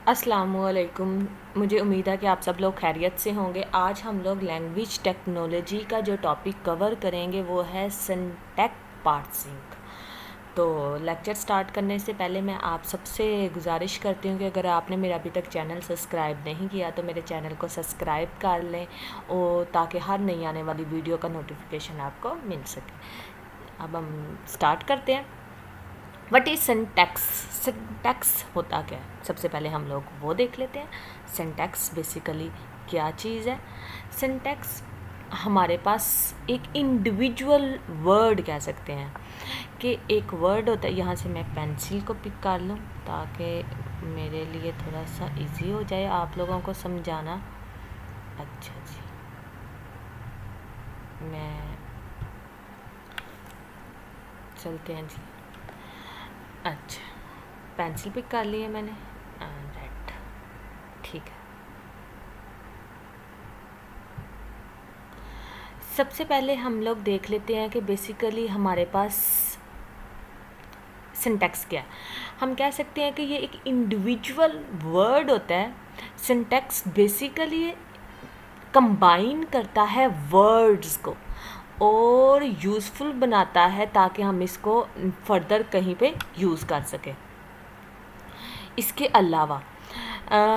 अस्सलामुअलैकुम। मुझे उम्मीद है कि आप सब लोग खैरियत से होंगे। आज हम लोग लैंग्वेज टेक्नोलॉजी का जो टॉपिक कवर करेंगे वो है सिंटैक्स पार्सिंग। तो लेक्चर स्टार्ट करने से पहले मैं आप सबसे गुजारिश करती हूँ कि अगर आपने मेरा अभी तक चैनल सब्सक्राइब नहीं किया तो मेरे चैनल को सब्सक्राइब कर लें और ताकि हर नई आने वाली वीडियो का नोटिफिकेशन आपको मिल सके। अब हम स्टार्ट करते हैं। What is syntax? सिंटैक्स होता क्या है, सबसे पहले हम लोग वो देख लेते हैं। सिंटैक्स बेसिकली क्या चीज़ है? सिंटैक्स हमारे पास एक इंडिविजुअल वर्ड कह सकते हैं कि एक वर्ड होता है। यहाँ से मैं पेंसिल को पिक कर लूँ ताकि मेरे लिए थोड़ा सा इजी हो जाए आप लोगों को समझाना। अच्छा जी, मैं चलते हैं जी। अच्छा, पेंसिल पिक कर ली है मैंने, रेड, ठीक है। सबसे पहले हम लोग देख लेते हैं कि बेसिकली हमारे पास सिंटैक्स क्या है। हम कह सकते हैं कि ये एक इंडिविजुअल वर्ड होता है। सिंटैक्स बेसिकली कंबाइन करता है वर्ड्स को और यूज़फुल बनाता है ताकि हम इसको फर्दर कहीं पे यूज़ कर सकें। इसके अलावा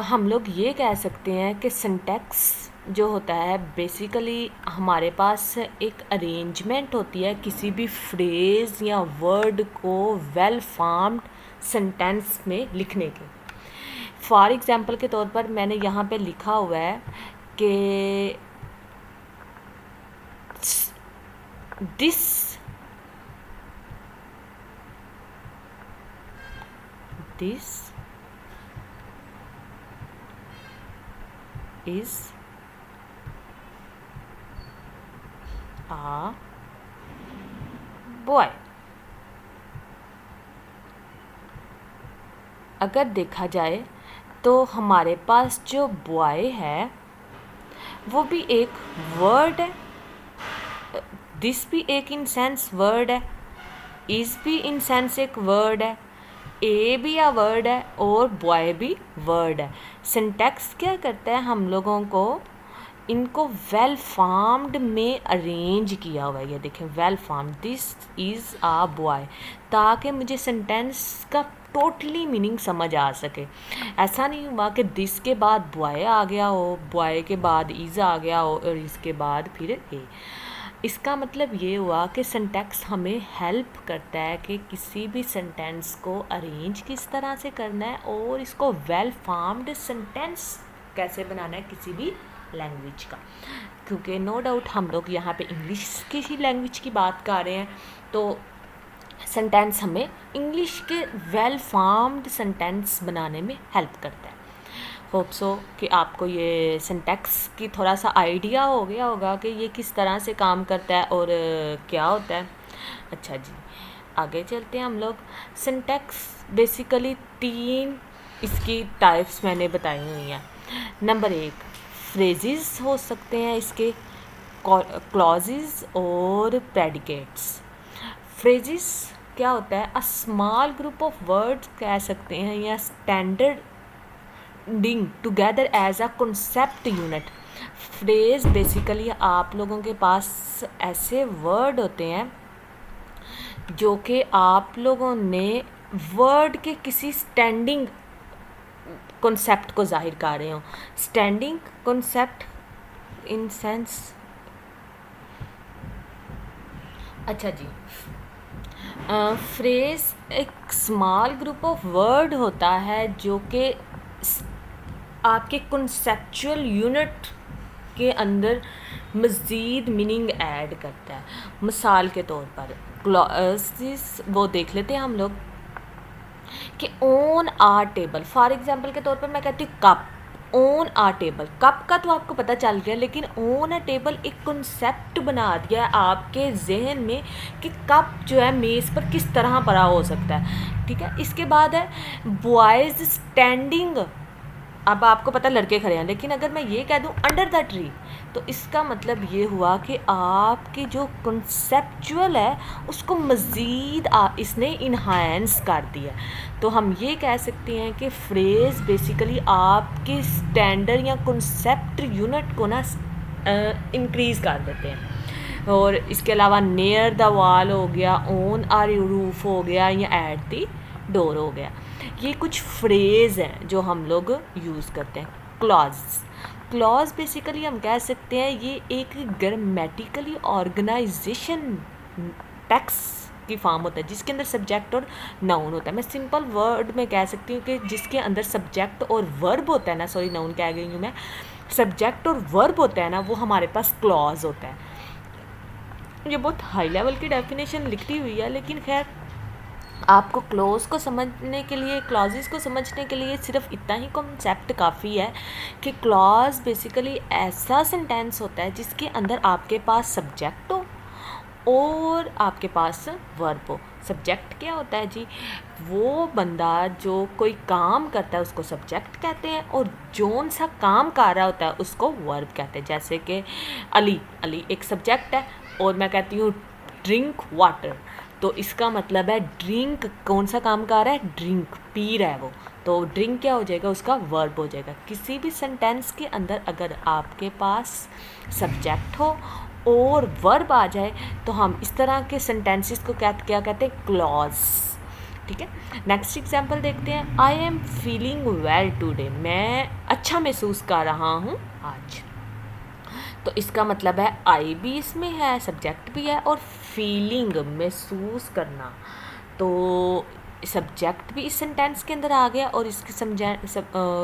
हम लोग ये कह सकते हैं कि सिंटैक्स जो होता है बेसिकली हमारे पास एक अरेंजमेंट होती है किसी भी फ्रेज़ या वर्ड को वेल फॉर्म्ड सेंटेंस में लिखने की। फॉर एग्ज़ाम्पल के तौर पर मैंने यहाँ पे लिखा हुआ है कि दिस इज़ आ बॉय। अगर देखा जाए तो हमारे पास जो बॉय है वो भी एक वर्ड है, दिस भी एक इन सेंस वर्ड है, इज़ भी इन सेंस एक वर्ड है, ए भी या वर्ड है और बॉय भी वर्ड है। सिंटैक्स क्या करता है, हम लोगों को इनको वेल फॉर्म्ड में अरेंज किया हुआ है। ये देखें, well formed, this is uh boy, ताकि मुझे सेंटेंस का टोटली मीनिंग समझ आ सके। ऐसा नहीं हुआ कि दिस के बाद बॉय आ गया हो, बॉय के बाद इज़ आ गया हो और इसके बाद फिर ए। इसका मतलब ये हुआ कि सिंटैक्स हमें हेल्प करता है कि किसी भी सेंटेंस को अरेंज किस तरह से करना है और इसको वेल फॉर्म्ड सेंटेंस कैसे बनाना है किसी भी लैंग्वेज का। क्योंकि नो डाउट हम लोग यहाँ पे इंग्लिश की ही लैंग्वेज की बात कर रहे हैं, तो सेंटेंस हमें इंग्लिश के वेल फॉर्म्ड सेंटेंस बनाने में हेल्प करता है। होप सो कि आपको ये सिंटैक्स की थोड़ा सा आइडिया हो गया होगा कि ये किस तरह से काम करता है और क्या होता है। अच्छा जी, आगे चलते हैं हम लोग। सिंटैक्स बेसिकली 3 इसकी टाइप्स मैंने बताई हुई हैं। नंबर 1, फ्रेजेस हो सकते हैं इसके, क्लॉजेस और प्रेडिकेट्स। फ्रेजेस क्या होता है, a small group of words कह सकते हैं या standard together as a concept unit. Phrase basically आप लोगों के पास ऐसे वर्ड होते हैं जो कि आप लोगों ने वर्ड के किसी स्टैंडिंग कॉन्सेप्ट को जाहिर कर रहे हो। स्टैंडिंग कॉन्सेप्ट इन सेंस, अच्छा जी, फ्रेज एक स्मॉल ग्रुप ऑफ वर्ड होता है जो कि आपके कॉन्सेप्चुअल यूनिट के अंदर मज़ीद मीनिंग ऐड करता है। मिसाल के तौर पर क्लॉजेस वो देख लेते हैं हम लोग कि on are table, for example के तौर पर मैं कहती हूँ cup, on a table. Cup का तो आपको पता चल गया, लेकिन ऑन अ टेबल एक कॉन्सेप्ट बना दिया है आपके जहन में कि कप जो है मेज़ पर किस तरह पड़ा हो सकता है। ठीक है, इसके बाद है बॉयज़ स्टैंडिंग अब आपको पता लड़के खड़े हैं, लेकिन अगर मैं ये कह दूँ अंडर द ट्री, तो इसका मतलब ये हुआ कि आपकी जो कंसेप्चुअल है उसको मज़ीद इसने इन्हांस कर दिया। तो हम ये कह सकते हैं कि फ्रेज़ बेसिकली आपके स्टैंडर्ड या कंसेप्ट यूनिट को ना इंक्रीज़ कर देते हैं। और इसके अलावा नियर द वॉल हो गया, ऑन आर रूफ हो गया, या एट दी डोर हो गया। ये कुछ फ्रेज़ हैं जो हम लोग यूज़ करते हैं। क्लॉज बेसिकली हम कह सकते हैं ये एक ग्रामेटिकली ऑर्गेनाइजेशन टेक्स्ट की फॉर्म होता है जिसके अंदर सब्जेक्ट और नाउन होता है। मैं सिंपल वर्ड में कह सकती हूँ कि जिसके अंदर सब्जेक्ट और वर्ब होता है ना, सॉरी नाउन कह गई हूँ मैं, सब्जेक्ट और वर्ब होता है ना, वो हमारे पास क्लॉज होता है। ये बहुत हाई लेवल की डेफिनेशन लिखी हुई है, लेकिन खैर आपको क्लॉज को समझने के लिए, क्लॉजेस को समझने के लिए सिर्फ इतना ही कॉन्सेप्ट काफ़ी है कि क्लॉज बेसिकली ऐसा सेंटेंस होता है जिसके अंदर आपके पास सब्जेक्ट हो और आपके पास वर्ब हो। सब्जेक्ट क्या होता है जी? वो बंदा जो कोई काम करता है उसको सब्जेक्ट कहते हैं, और जोन सा काम कर रहा होता है उसको वर्ब कहते हैं। जैसे कि अली एक सब्जेक्ट है और मैं कहती हूँ ड्रिंक वाटर, तो इसका मतलब है ड्रिंक कौन सा काम कर रहा है? ड्रिंक पी रहा है वो, तो ड्रिंक क्या हो जाएगा? उसका वर्ब हो जाएगा। किसी भी सेंटेंस के अंदर अगर आपके पास सब्जेक्ट हो और वर्ब आ जाए तो हम इस तरह के सेंटेंसेस को क्या कहते हैं? क्लॉज। ठीक है, नेक्स्ट एग्जांपल देखते हैं। I am feeling well today, मैं अच्छा महसूस कर रहा हूँ आज। तो इसका मतलब है आई भी इसमें है, सब्जेक्ट भी है, और फीलिंग महसूस करना, तो सब्जेक्ट भी इस सेंटेंस के अंदर आ गया और इसके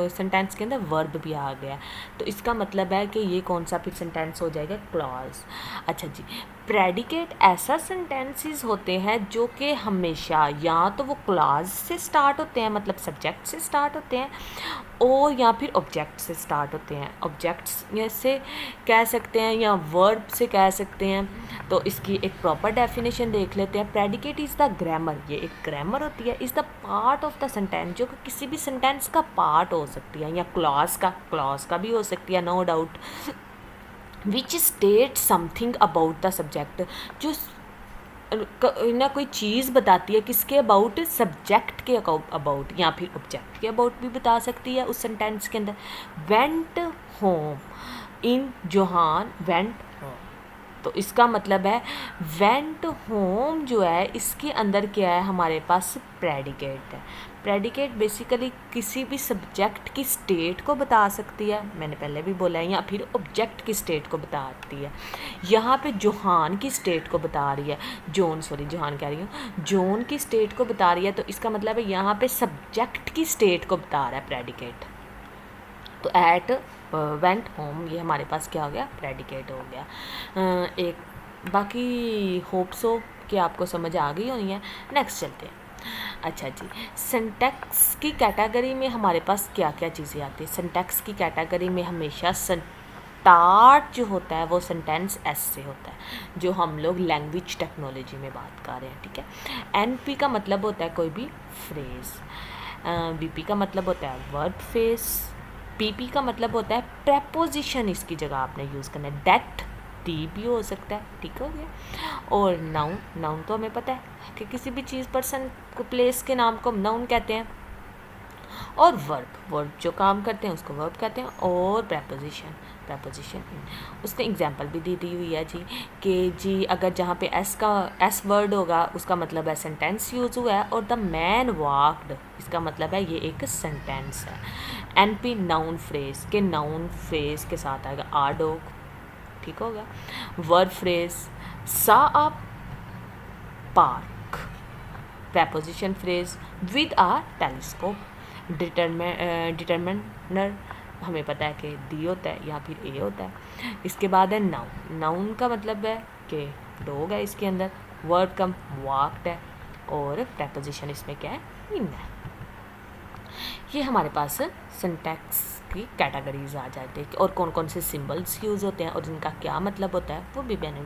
सेंटेंस के अंदर वर्ब भी आ गया। तो इसका मतलब है कि ये कौन सा फिर सेंटेंस हो जाएगा? क्लॉज। अच्छा जी, प्रेडिकेट ऐसा सेंटेंसेस होते हैं जो कि हमेशा या तो वो क्लॉज से स्टार्ट होते हैं, मतलब सब्जेक्ट से स्टार्ट होते हैं, और या फिर ऑब्जेक्ट से स्टार्ट होते हैं। ऑब्जेक्ट्स से कह सकते हैं या वर्ब से कह सकते हैं। तो इसकी एक प्रॉपर डेफिनेशन देख लेते हैं। प्रेडिकेट इज़ द ग्रामर, ये एक ग्रामर होती है, is the part of the sentence, जो कि किसी भी सेंटेंस का पार्ट हो सकती है, या क्लॉज का भी हो सकती है, no doubt, which state something about the subject, जो ना कोई चीज़ बताती है किसके अबाउट? सब्जेक्ट के अबाउट, या फिर ऑब्जेक्ट के अबाउट भी बता सकती है उस सेंटेंस के अंदर। Went home in John went home, तो इसका मतलब है वेंट होम जो है इसके अंदर क्या है? हमारे पास प्रेडिकेट है। प्रेडिकेट बेसिकली किसी भी सब्जेक्ट की स्टेट को बता सकती है, मैंने पहले भी बोला है, या फिर ऑब्जेक्ट की स्टेट को बताती है। यहाँ पे जोहान की स्टेट को बता रही है, जोहान कह रही हूँ, जॉन की स्टेट को बता रही है, तो इसका मतलब है यहाँ पे सब्जेक्ट की स्टेट को बता रहा है प्रेडिकेट। तो एट वेंट होम ये हमारे पास क्या हो गया? प्रेडिकेट हो गया। एक बाकी होप सो कि आपको समझ आ गई होनी है। नेक्स्ट चलते हैं। अच्छा जी, सिंटैक्स की कैटेगरी में हमारे पास क्या क्या चीज़ें आती है? सिंटैक्स की कैटेगरी में हमेशा स्टार्ट जो होता है वो सेंटेंस एस से होता है, जो हम लोग लैंग्वेज टेक्नोलॉजी में बात कर रहे हैं। ठीक है, एनपी का मतलब होता है कोई भी फ्रेज़, बीपी का मतलब होता है वर्ब फेस, पीपी का मतलब होता है प्रेपोजिशन, इसकी जगह आपने यूज़ करना है। डेट टी भी हो सकता है, ठीक हो गया। और नाउन तो हमें पता है कि किसी भी चीज़, पर्सन को, प्लेस के नाम को नाउन कहते हैं। और वर्ब जो काम करते हैं उसको वर्ब कहते हैं। और प्रेपोजिशन उसने एग्जांपल भी दी हुई है जी, कि जी अगर जहाँ पे एस वर्ड होगा उसका मतलब है सेंटेंस यूज़ हुआ है, और द मैन वॉक्ड इसका मतलब है ये एक सेंटेंस है। एनपी नाउन फ्रेज के नाउन फ्रेज के साथ आएगा आ डॉग, ठीक हो गया। Verb phrase saw a park, preposition phrase with a telescope, determiner हमें पता है कि डी होता है या फिर ए होता है। इसके बाद है नाउन का मतलब है कि डॉग है इसके अंदर, वर्ब का वॉक्ड है, और प्रेपोजिशन इसमें क्या है? इन है। ये हमारे पास सिंटैक्स की कैटेगरीज आ जाती है, और कौन कौन से सिंबल्स यूज़ होते हैं और जिनका क्या मतलब होता है वो भी मैंने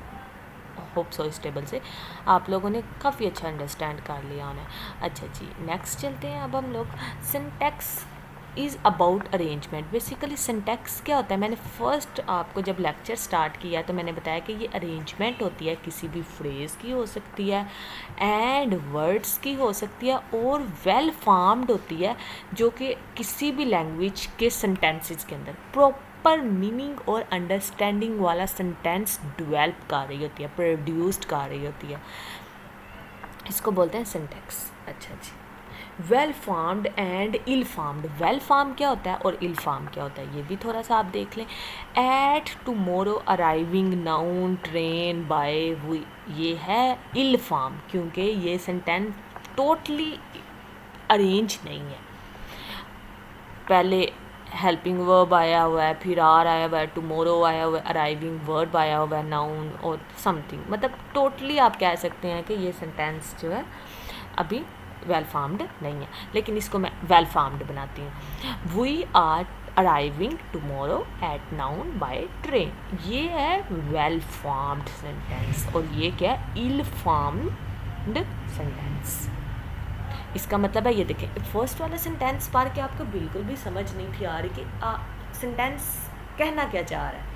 होप सो इस टेबल से आप लोगों ने काफ़ी अच्छा अंडरस्टैंड कर लिया होना है। अच्छा जी, नेक्स्ट चलते हैं। अब हम लोग syntax is about arrangement. Basically syntax क्या होता है, मैंने फर्स्ट आपको जब लेक्चर स्टार्ट किया तो मैंने बताया कि ये अरेंजमेंट होती है, किसी भी फ्रेज़ की हो सकती है, एंड वर्ड्स की हो सकती है, और वेल फॉर्म्ड होती है, जो कि किसी भी लैंग्वेज के सेंटेंसेस के अंदर प्रॉपर मीनिंग और अंडरस्टैंडिंग वाला सेंटेंस डेवलप कर रही होती है, प्रोड्यूस्ड कर रही होती है। इसको बोलते हैं सिंटैक्स। अच्छा जी, well formed and ill formed. Well form क्या होता है और इल फॉर्म क्या होता है, ये भी थोड़ा सा आप देख लें। At tomorrow arriving noon train by we, ये है इल फॉर्म, क्योंकि ये सेंटेंस टोटली अरेंज नहीं है। पहले हेल्पिंग वर्ब आया हुआ है, फिर आर आया हुआ है, टुमारो आया हुआ है, अराइविंग वर्ब आया हुआ है, नाउन और समथिंग, मतलब टोटली आप कह सकते हैं कि ये सेंटेंस जो है अभी वेल फॉर्म्ड नहीं है। लेकिन इसको मैं वेल फॉर्म्ड बनाती हूँ। We are arriving tomorrow at noon by train, ये है वेल फॉर्म्ड सेंटेंस। और ये क्या है, इल फॉर्म्ड सेंटेंस। इसका मतलब है, ये देखें, फर्स्ट वाला सेंटेंस पढ़ के आपको बिल्कुल भी समझ नहीं थी आ रही कि सेंटेंस कहना क्या चाह रहा है,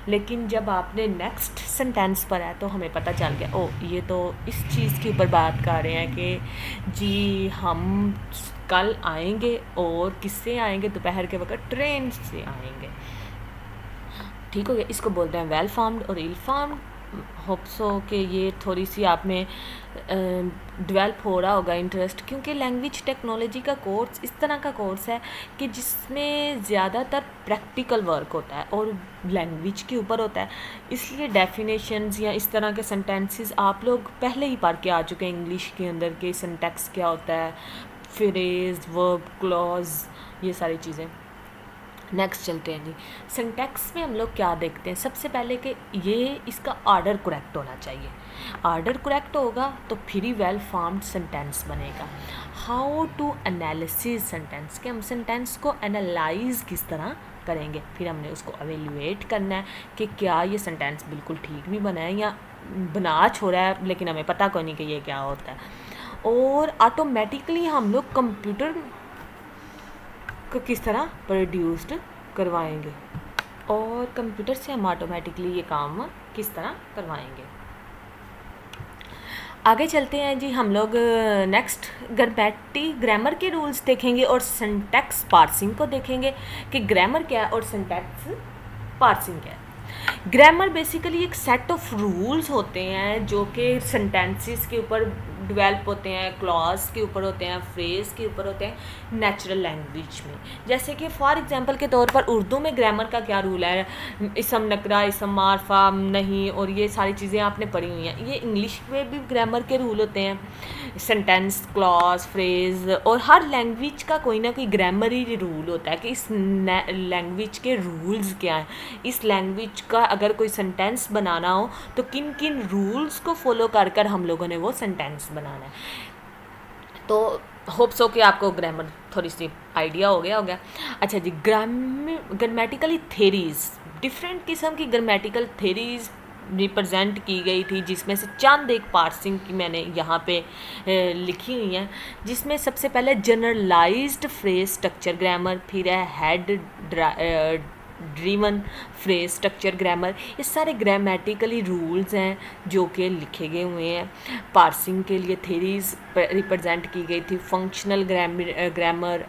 लेकिन जब आपने नेक्स्ट सेंटेंस पढ़ा है तो हमें पता चल गया, ओ ये तो इस चीज़ के ऊपर बात कर रहे हैं कि जी हम कल आएंगे, और किससे आएंगे, दोपहर के वक्त ट्रेन से आएंगे। ठीक हो गया, इसको बोलते हैं वेल फॉर्म्ड और इल फॉर्म्ड। होप सो कि ये थोड़ी सी आप में डेवलप हो रहा होगा इंटरेस्ट, क्योंकि लैंग्वेज टेक्नोलॉजी का कोर्स इस तरह का कोर्स है कि जिसमें ज़्यादातर प्रैक्टिकल वर्क होता है और लैंग्वेज के ऊपर होता है, इसलिए डेफिनेशंस या इस तरह के सेंटेंसेस आप लोग पहले ही पढ़ के आ चुके हैं इंग्लिश के अंदर के सिंटैक्स क्या होता है, फ्रेज, वर्ब, क्लॉज, ये सारी चीज़ें। नेक्स्ट चलते हैं जी, सिंटैक्स में हम लोग क्या देखते हैं, सबसे पहले कि ये इसका आर्डर करेक्ट होना चाहिए। आर्डर करेक्ट होगा तो फिर ही वेल फॉर्म्ड सेंटेंस बनेगा। हाउ टू एनालिसिस सेंटेंस, कि हम सेंटेंस को एनालाइज किस तरह करेंगे, फिर हमने उसको एवेल्युएट करना है कि क्या ये सेंटेंस बिल्कुल ठीक भी बना है या बना छोड़ा है लेकिन हमें पता कोई नहीं कि ये क्या होता है। और ऑटोमेटिकली हम लोग कंप्यूटर को किस तरह प्रोड्यूस्ड करवाएंगे, और कंप्यूटर से हम ऑटोमेटिकली ये काम किस तरह करवाएंगे। आगे चलते हैं जी, हम लोग नेक्स्ट ग्रामर के रूल्स देखेंगे और सिंटैक्स पार्सिंग को देखेंगे कि ग्रामर क्या है और सिंटैक्स पार्सिंग क्या है। ग्रामर बेसिकली एक सेट ऑफ रूल्स होते हैं जो कि सेंटेंसेस के ऊपर डेवलप होते हैं, क्लॉज के ऊपर होते हैं, फ्रेज के ऊपर होते हैं नेचुरल लैंग्वेज में। जैसे कि फॉर एग्जांपल के तौर पर उर्दू में ग्रामर का क्या रूल है, इसम नकरा, इसम मारफा, नहीं, और ये सारी चीज़ें आपने पढ़ी हुई हैं। ये इंग्लिश में भी ग्रामर के रूल होते हैं, सेंटेंस, क्लॉज, फ्रेज, और हर लैंग्वेज का कोई ना कोई ग्रामरी रूल होता है कि इस लैंग्वेज के रूल्स क्या हैं, इस लैंग्वेज का अगर कोई सेंटेंस बनाना हो तो किन किन रूल्स को फॉलो कर कर हम लोगों ने वो सेंटेंस बनाना है। तो होप्स हो कि आपको ग्रामर थोड़ी सी आइडिया हो गया होगा। अच्छा जी, ग्रामेटिकली थेरीज, डिफरेंट किस्म की ग्रामेटिकल थेरीज रिप्रेजेंट की गई थी, जिसमें से चंद एक पार्सिंग की मैंने यहाँ पे लिखी हुई हैं, जिसमें सबसे पहले जनरलाइज्ड फ्रेज स्ट्रक्चर ग्रामर, फिर है head driven phrase structure grammar. ये सारे ग्रामेटिकली रूल्स हैं जो कि लिखे गए हुए हैं। पार्सिंग के लिए थेरीज रिप्रेजेंट की गई थी, फंक्शनल ग्रामर,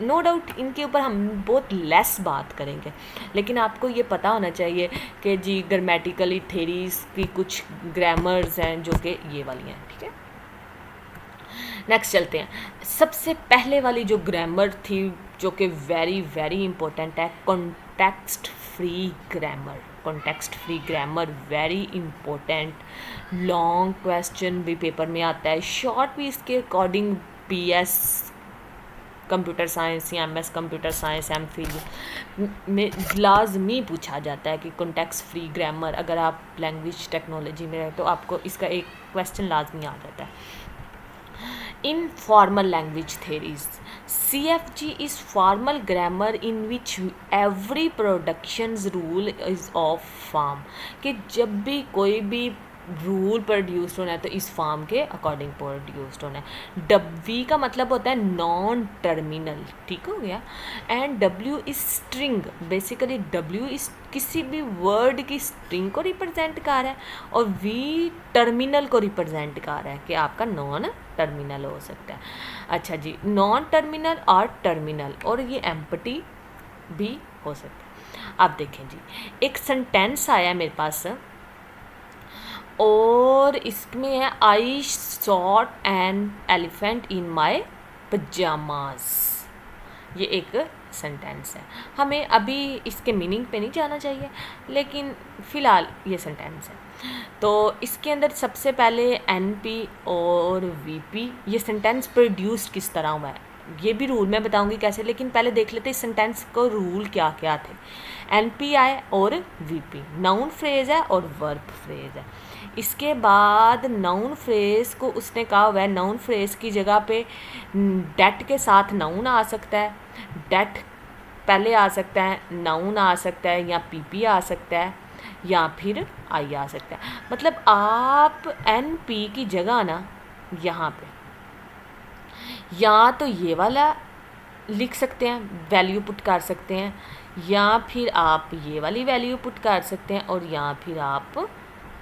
नो डाउट इनके ऊपर हम बहुत लेस बात करेंगे, लेकिन आपको ये पता होना चाहिए कि जी ग्रामेटिकली थेरीज की कुछ ग्रामर्स हैं जो कि ये वाली हैं। ठीक है, नेक्स्ट चलते हैं। सबसे पहले वाली जो ग्रामर थी जो कि वेरी वेरी इंपॉर्टेंट है, context free grammar. Context free grammar very important, long question भी पेपर में आता है, शॉर्ट भी इसके अकॉर्डिंग PS कंप्यूटर साइंस या MS कंप्यूटर साइंस MPhil में लाजमी पूछा जाता है कि कॉन्टेक्स्ट फ्री ग्रामर, अगर आप लैंग्वेज टेक्नोलॉजी में हैं तो आपको इसका एक क्वेश्चन लाजमी आ जाता है। Informal language theories. CFG is formal grammar in which every productions rule is of form, कि जब भी कोई भी रूल प्रोड्यूस्ड होना है तो इस फॉर्म के अकॉर्डिंग प्रोड्यूस्ड होना है। वी का मतलब होता है नॉन टर्मिनल, ठीक हो गया। And W is string, basically W is किसी भी वर्ड की स्ट्रिंग को रिप्रेजेंट कर रहा है, और वी टर्मिनल को रिप्रेजेंट कर रहा है कि आपका नॉन टर्मिनल हो सकता है। अच्छा जी, नॉन टर्मिनल और टर्मिनल, और ये एम्प्टी भी हो सकता है। अब देखें जी, एक सेंटेंस आया मेरे पास और इसमें है I saw an elephant in my pyjamas. ये एक सेंटेंस है, हमें अभी इसके मीनिंग पे नहीं जाना चाहिए, लेकिन फ़िलहाल ये सेंटेंस है। तो इसके अंदर सबसे पहले एन पी और वी पी, ये सेंटेंस प्रोड्यूस किस तरह हुआ है ये भी रूल मैं बताऊंगी कैसे, लेकिन पहले देख लेते इस सेंटेंस को रूल क्या क्या थे। एन पी आए और वी पी, नाउन फ्रेज है और वर्ब फ्रेज है। इसके बाद नाउन फ्रेज को उसने कहा हुआ है, नाउन फ्रेज की जगह पे डेट के साथ नाउन आ सकता है, डेट पहले आ सकता है, नाउन आ सकता है, या पीपी आ सकता है, या फिर आई आ सकता है। मतलब आप एन पी की जगह ना यहाँ पे या तो ये वाला लिख सकते हैं, वैल्यू पुट कर सकते हैं, या फिर आप ये वाली वैल्यू पुट कर सकते हैं, और या फिर आप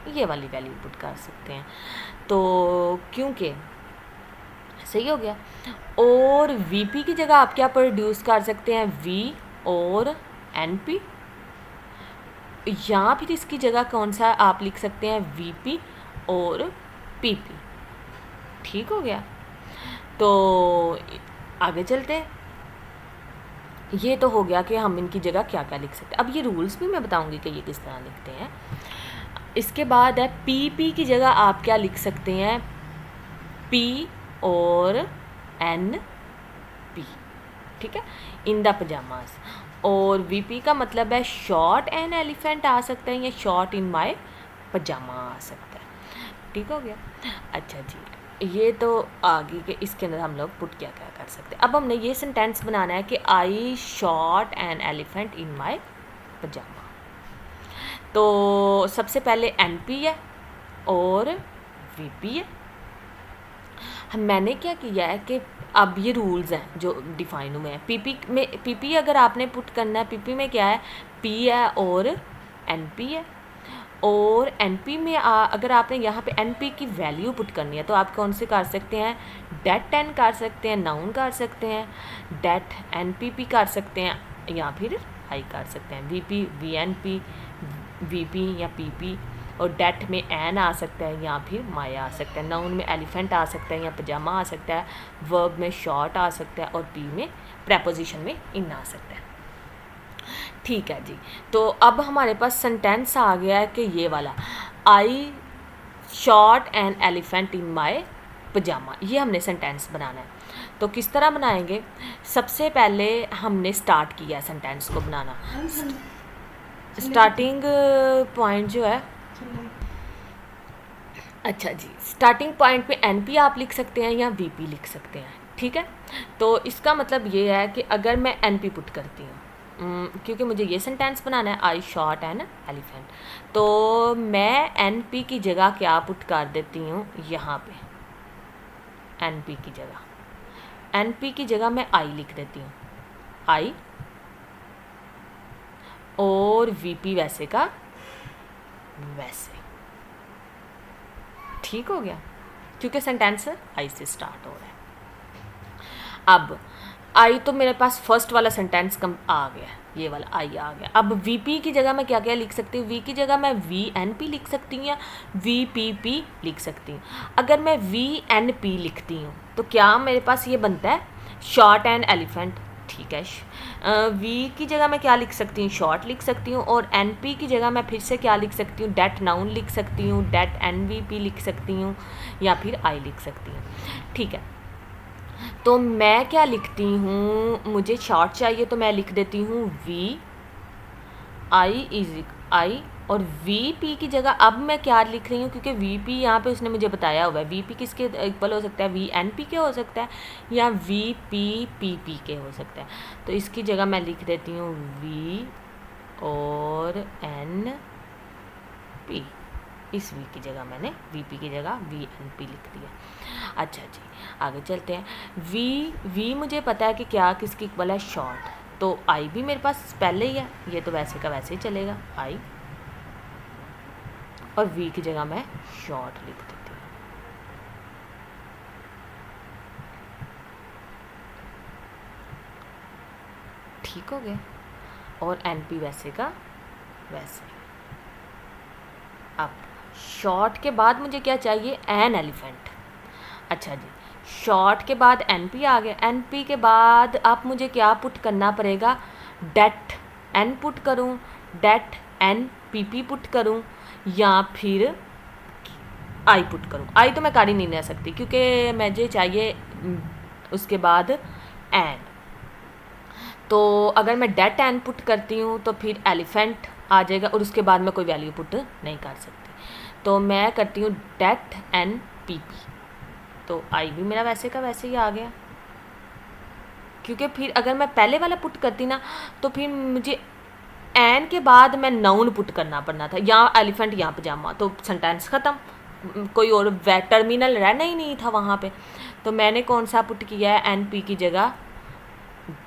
ये वाली वैल्यू पुट कर सकते हैं। तो क्योंकि सही हो गया। और वीपी की जगह आप क्या प्रोड्यूस कर सकते हैं, वी और एनपी, या फिर इसकी जगह कौन सा आप लिख सकते हैं, वीपी और पीपी। ठीक हो गया। तो आगे चलते हैं। ये तो हो गया कि हम इनकी जगह क्या क्या लिख सकते हैं। अब ये रूल्स भी मैं बताऊंगी कि ये किस तरह लिखते हैं। इसके बाद है पी की जगह आप क्या लिख सकते हैं, पी और एन पी, ठीक है, इन द पजामास। और वीपी का मतलब है शॉर्ट एन एलिफेंट आ सकता है, या शॉर्ट इन माय पजामा आ सकता है। ठीक हो गया। अच्छा जी, ये तो आगे के इसके अंदर हम लोग पुट क्या क्या कर सकते हैं। अब हमने ये सेंटेंस बनाना है कि I shot an elephant in my pyjama. तो सबसे पहले एनपी है और वीपी है। मैंने क्या किया है कि अब ये रूल्स हैं जो डिफाइन हुए हैं। पीपी अगर आपने पुट करना है, पीपी में क्या है, पी है और एनपी है। और एनपी में अगर आपने यहाँ पे एनपी की वैल्यू पुट करनी है तो आप कौन से कर सकते हैं, डेट एन कर सकते हैं, नाउन कर सकते हैं, डेट एनपीपी कर सकते हैं, या फिर आई कर सकते हैं, VP V N P VP या पीपी। और डेट में एन आ सकता है या फिर माया आ सकता है, नाउन में एलिफेंट आ सकता है या पजामा आ सकता है, वर्ब में शॉर्ट आ सकता है, और पी में प्रेपोजिशन में इन आ सकता है। ठीक है जी। तो अब हमारे पास सेंटेंस आ गया है कि ये वाला I shot an elephant in my pyjama, ये हमने सेंटेंस बनाना है। तो किस तरह बनाएंगे, सबसे पहले हमने स्टार्ट किया सेंटेंस को बनाना। स्टार्टिंग पॉइंट जो है, अच्छा जी, स्टार्टिंग पॉइंट पे एनपी आप लिख सकते हैं या वीपी लिख सकते हैं। ठीक है। तो इसका मतलब ये है कि अगर मैं एनपी पुट करती हूँ, क्योंकि मुझे ये सेंटेंस बनाना है आई शॉट एन एलिफेंट, तो मैं एनपी की जगह क्या पुट कर देती हूँ, यहाँ पे एनपी की जगह, एनपी की जगह मैं आई लिख देती हूँ, आई, और वीपी वैसे का वैसे। ठीक हो गया, क्योंकि सेंटेंस आई से स्टार्ट हो रहा है। अब आई तो मेरे पास फर्स्ट वाला सेंटेंस कम आ गया, ये वाला आई आ गया। अब वीपी की जगह मैं क्या क्या लिख सकती हूँ, वी की जगह मैं वी एन पी लिख सकती हूँ या वी पी पी लिख सकती हूँ। अगर मैं वी एन पी लिखती हूँ तो क्या मेरे पास ये बनता है, शॉर्ट एंड एलिफेंट। ठीक है। वी की जगह मैं क्या लिख सकती हूँ, शॉर्ट लिख सकती हूँ, और एन पी की जगह मैं फिर से क्या लिख सकती हूँ, डेट नाउन लिख सकती हूँ, डेट एन वी पी लिख सकती हूँ, या फिर आई लिख सकती हूँ। ठीक है। तो मैं क्या लिखती हूँ, मुझे शॉर्ट चाहिए तो मैं लिख देती हूँ वी आई इज आई, और वी पी की जगह अब मैं क्या लिख रही हूँ, क्योंकि वी पी यहाँ पे उसने मुझे बताया हुआ है, वी पी किसके इक्वल हो सकता है, वी एन पी के हो सकता है, या वी पी पी पी के हो सकता है। तो इसकी जगह मैं लिख देती हूँ वी और एन पी। इस वी की जगह मैंने वीपी की जगह वीएनपी लिख दिया। अच्छा जी, आगे चलते हैं। वी मुझे पता है कि क्या किसकी इक्वल है, शॉर्ट, तो आई भी मेरे पास पहले ही है, ये तो वैसे का वैसे ही चलेगा आई, और वी की जगह मैं शॉर्ट लिख देती हूँ। ठीक हो गया, और एनपी वैसे का वैसे। अब शॉर्ट के बाद मुझे क्या चाहिए, एन एलिफेंट। अच्छा जी, शॉर्ट के बाद एनपी आ गया, एनपी के बाद अब मुझे क्या पुट करना पड़ेगा, डेट एन पुट करूँ, डेट एन पीपी पुट करूँ, या फिर आई पुट करूँ। आई तो मैं कर ही नहीं रह सकती क्योंकि मुझे चाहिए उसके बाद एन। तो अगर मैं डेट एन पुट करती हूँ तो फिर एलिफेंट आ जाएगा और उसके बाद मैं कोई वैल्यू पुट नहीं कर सकती, तो मैं करती हूँ डेट एन पीपी, तो आई भी मेरा वैसे का वैसे ही आ गया। क्योंकि फिर अगर मैं पहले वाला पुट करती ना तो फिर मुझे एन के बाद मैं नाउन पुट करना पड़ना था, या एलिफेंट या पजामा, तो सेंटेंस ख़त्म, कोई और टर्मिनल रहना ही नहीं था वहाँ पे। तो मैंने कौन सा पुट किया है, एन पी की जगह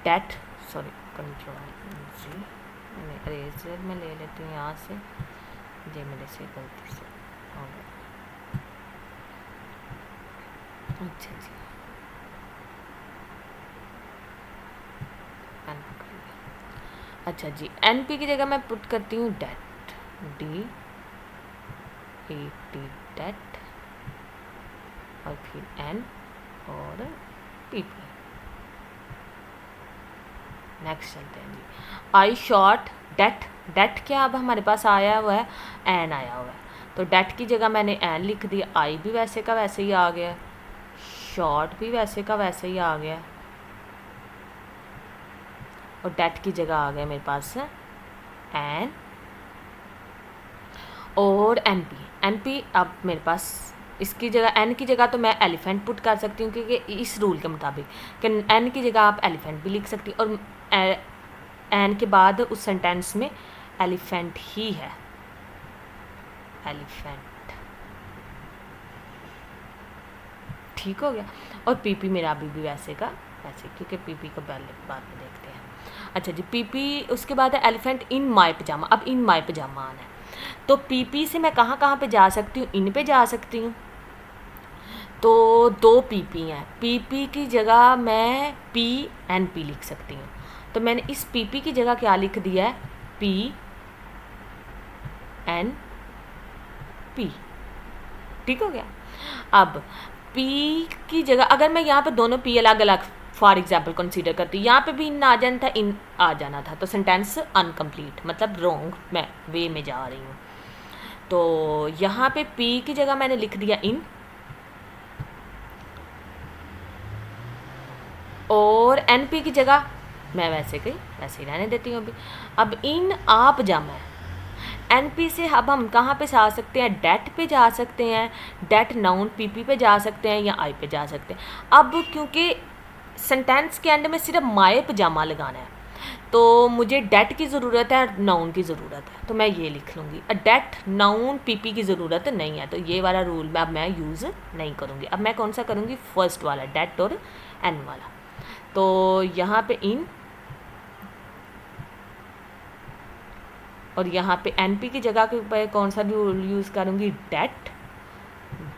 डेट, सॉरी कंट्रोल जी, मैं इरेजर में ले लेती हूँ यहाँ से, ये मेरे से गलती से हो गया। अच्छा जी, अच्छा जी, एन पी की जगह मैं पुट करती हूँ det, D A T det, और फिर एन और पी पी। नेक्स्ट चलते हैं जी, आई शॉर्ट डेट, डेट क्या अब हमारे पास आया हुआ है, एन आया हुआ है, तो डेट की जगह मैंने एन लिख दिया, आई भी वैसे का वैसे ही आ गया, शॉर्ट भी वैसे का वैसे ही आ गया, और डेट की जगह आ गया मेरे पास एन और एन पी। एन पी अब मेरे पास इसकी जगह, एन की जगह तो मैं एलिफेंट पुट कर सकती हूँ क्योंकि इस रूल के मुताबिक कि एन की जगह आप एलिफेंट भी लिख सकती और एन के बाद उस सेंटेंस में एलिफेंट ही है, एलिफेंट। ठीक हो गया, और पीपी मेरा अभी भी वैसे का वैसे, क्योंकि पीपी को पहले बाद में देखते हैं। अच्छा जी, पीपी उसके बाद है एलिफेंट इन माई पजामा। अब इन माई पजामा आना है, तो पीपी से मैं कहाँ कहाँ पे जा सकती हूँ, इन पे जा सकती हूँ, तो दो पीपी हैं, पीपी की जगह मैं पी एन पी लिख सकती हूँ, तो मैंने इस पीपी की जगह क्या लिख दिया है, पी एन पी। ठीक हो गया। अब पी की जगह अगर मैं यहाँ पे दोनों पी अलग अलग फॉर एग्जाम्पल कंसीडर करती, यहाँ पे भी इन आ जाना था, इन आ जाना था, तो सेंटेंस अनकम्प्लीट, मतलब रॉन्ग मैं वे में जा रही हूँ। तो यहाँ पे पी की जगह मैंने लिख दिया इन, और एन पी की जगह मैं वैसे ही रहने देती हूँ अभी। अब इन आप जामा है, एन पी से अब हम कहाँ पे जा सकते हैं, डेट पे जा सकते हैं, डेट नाउन पीपी पे जा सकते हैं, या आई पे जा सकते हैं। अब क्योंकि सेंटेंस के एंड में सिर्फ माए पजामा लगाना है, तो मुझे डेट की ज़रूरत है, नाउन की ज़रूरत है, तो मैं ये लिख लूँगी, डेट नाउन पीपी की ज़रूरत नहीं है, तो ये वाला रूल अब मैं यूज़ नहीं करूँगी। अब मैं कौन सा करूँगी, फर्स्ट वाला, डेट और एन वाला। तो यहाँ पे इन, और यहाँ पे एन पी की जगह के ऊपर कौन सा रूल यूज़ करूँगी, det,